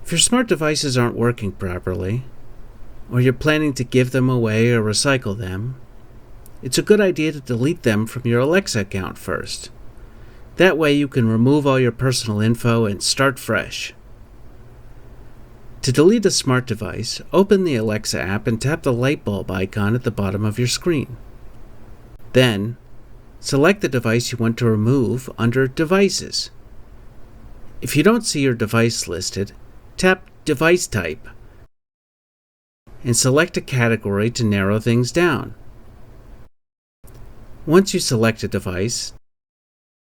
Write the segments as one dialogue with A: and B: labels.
A: If your smart devices aren't working properly, or you're planning to give them away or recycle them, it's a good idea to delete them from your Alexa account first. That way you can remove all your personal info and start fresh. To delete a smart device, open the Alexa app and tap the light bulb icon at the bottom of your screen. Then, select the device you want to remove under Devices. If you don't see your device listed, tap Device Type and select a category to narrow things down. Once you select a device,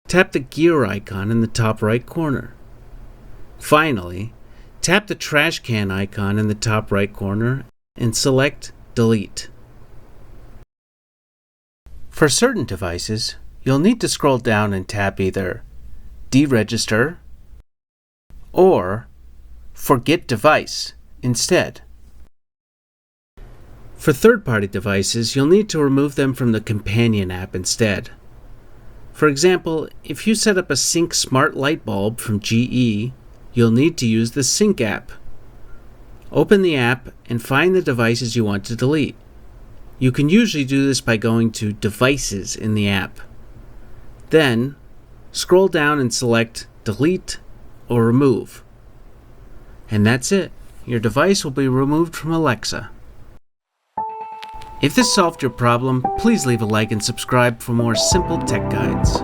A: tap the gear icon in the top right corner. Finally, tap the trash can icon in the top right corner and select Delete. For certain devices, you'll need to scroll down and tap either Deregister or Forget Device instead. For third-party devices, you'll need to remove them from the companion app instead. For example, if you set up a Sync smart light bulb from GE, you'll need to use the Sync app. Open the app and find the devices you want to delete. You can usually do this by going to Devices in the app. Then, scroll down and select Delete or Remove. And that's it. Your device will be removed from Alexa. If this solved your problem, please leave a like and subscribe for more simple tech guides.